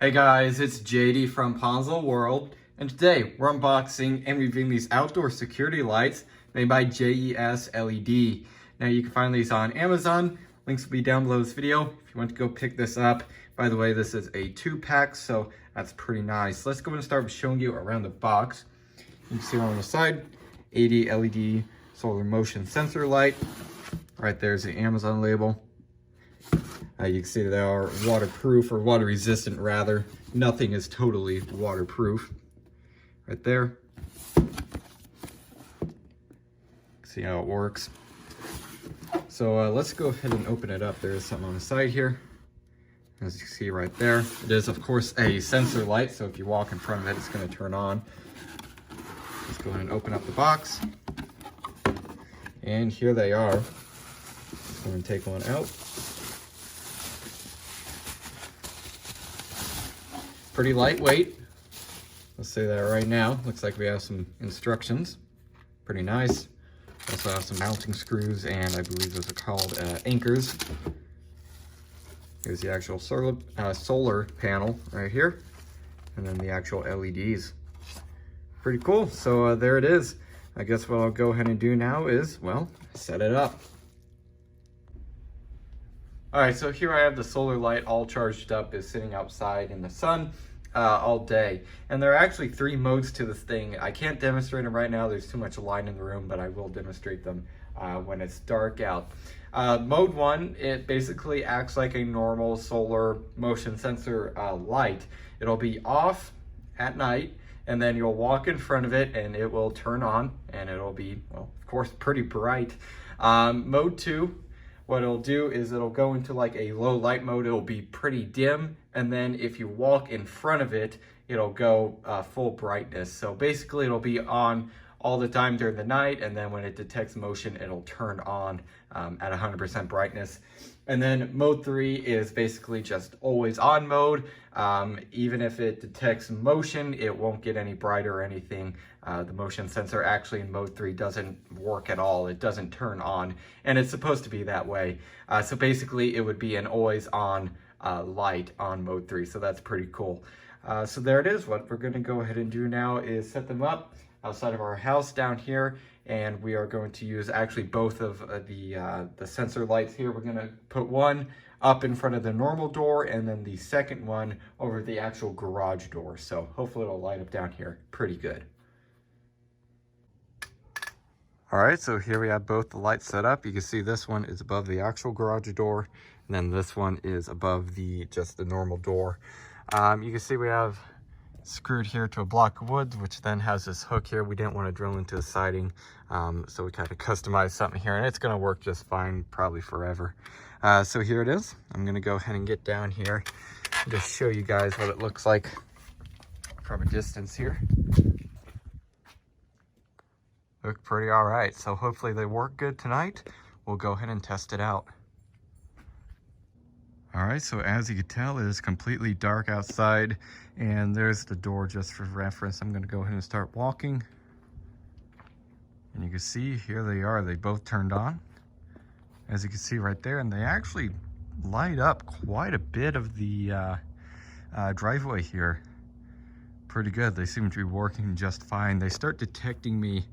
Hey guys, it's JD from Ponzo World, and today we're unboxing and reviewing these outdoor security lights made by JESLED. Now you can find these on Amazon. Links will be down below this video if you want to go pick this up. By the way, this is a 2-pack, so that's pretty nice. Let's go and start with showing you around the box. You can see on the side, 80 LED solar motion sensor light. Right there's the Amazon label. You can see they are waterproof, or water resistant rather. Nothing is totally waterproof. Right there. See how it works. So let's go ahead and open it up. There is something on the side here. As you can see right there. It is of course a sensor light, so if you walk in front of it, it's going to turn on. Let's go ahead and open up the box. And here they are. Let's go and take one out. Pretty lightweight. Let's say that right now. Looks like we have some instructions. Pretty nice. Also have some mounting screws, and I believe those are called anchors. Here's the actual solar panel right here, and then the actual LEDs. Pretty cool. So there it is. I guess what I'll go ahead and do now is, well, set it up. All right, so here I have the solar light all charged up, is sitting outside in the sun all day. And there are actually 3 modes to this thing. I can't demonstrate them right now. There's too much light in the room, but I will demonstrate them when it's dark out. Mode 1, it basically acts like a normal solar motion sensor light. It'll be off at night, and then you'll walk in front of it and it will turn on, and it'll be, well, of course, pretty bright. Mode 2, what it'll do is it'll go into like a low light mode. It'll be pretty dim, and then if you walk in front of it, it'll go full brightness. So basically it'll be on all the time during the night, and then when it detects motion, it'll turn on at 100% brightness. And then mode 3 is basically just always on mode. Even if it detects motion, it won't get any brighter or anything. The motion sensor actually in mode 3 doesn't work at all. It doesn't turn on, and it's supposed to be that way. So basically it would be an always on light on mode 3. So that's pretty cool. So there it is. What we're gonna go ahead and do now is set them up outside of our house down here, and we are going to use actually both of the sensor lights here. We're gonna put one up in front of the normal door, and then the second one over the actual garage door. So hopefully it'll light up down here pretty good. All right, so here we have both the lights set up. You can see this one is above the actual garage door, and then this one is above just the normal door. You can see we have screwed here to a block of wood, which then has this hook here. We didn't want to drill into the siding, so we kind of customized something here, and it's going to work just fine, probably forever. So here it is. I'm going to go ahead and get down here and just show you guys what it looks like from a distance here. Look pretty all right. So hopefully they work good tonight. We'll go ahead and test it out. All right, so as you can tell, it is completely dark outside, and there's the door just for reference. I'm going to go ahead and start walking, and you can see here they are. They both turned on, as you can see right there, and they actually light up quite a bit of the driveway here. Pretty good. They seem to be working just fine. They start detecting me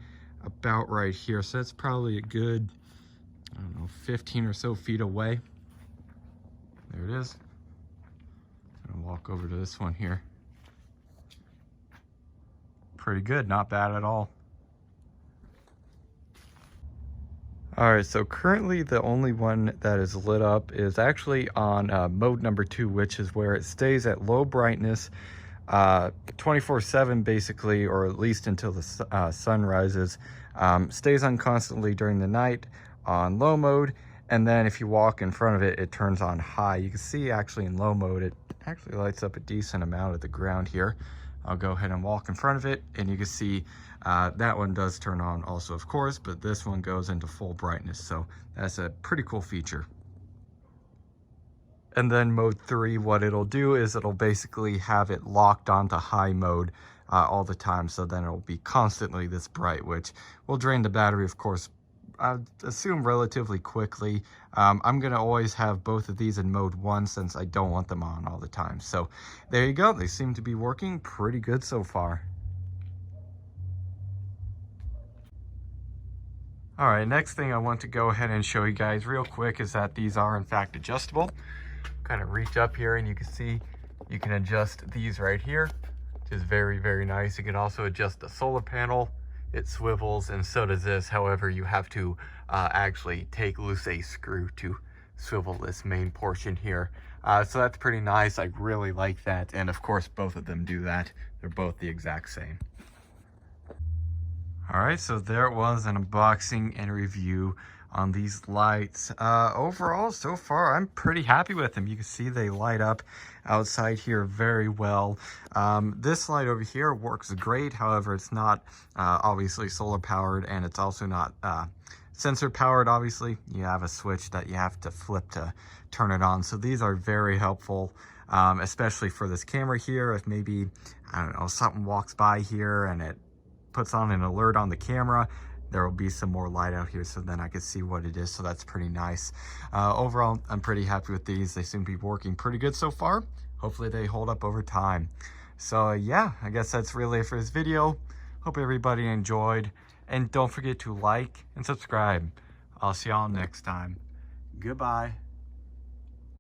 about right here, so that's probably a good, I don't know, 15 or so feet away. There it is. I'm gonna walk over to this one here. Pretty good, not bad at all. All right, so currently the only one that is lit up is actually on mode number 2, which is where it stays at low brightness 24/7 basically, or at least until the sun rises. Stays on constantly during the night on low mode, and then if you walk in front of it, it turns on high. You can see actually in low mode, it actually lights up a decent amount of the ground here. I'll go ahead and walk in front of it, and you can see that one does turn on also, of course, but this one goes into full brightness, so that's a pretty cool feature. And then mode 3, what it'll do is it'll basically have it locked onto high mode all the time, so then it'll be constantly this bright, which will drain the battery, of course, I assume relatively quickly. I'm gonna always have both of these in mode 1 since I don't want them on all the time. So there you go. They seem to be working pretty good so far. All right, next thing I want to go ahead and show you guys real quick is that these are in fact adjustable. Kind of reach up here and you can see you can adjust these right here, which is very, very nice. You can also adjust the solar panel. It swivels, and so does this. However, you have to actually take loose a screw to swivel this main portion here. So that's pretty nice. I really like that. And of course, both of them do that. They're both the exact same. All right, so there it was, an unboxing and review on these lights. Overall, so far, I'm pretty happy with them. You can see they light up outside here very well. This light over here works great. However, it's not obviously solar powered, and it's also not sensor powered. Obviously, you have a switch that you have to flip to turn it on. So these are very helpful, especially for this camera here. If maybe, I don't know, something walks by here and it puts on an alert on the camera, there will be some more light out here, so then I can see what it is. So that's pretty nice. Overall, I'm pretty happy with these. They seem to be working pretty good so far. Hopefully they hold up over time. So yeah, I guess that's really it for this video. Hope everybody enjoyed, and don't forget to like and subscribe. I'll see y'all next time. Goodbye.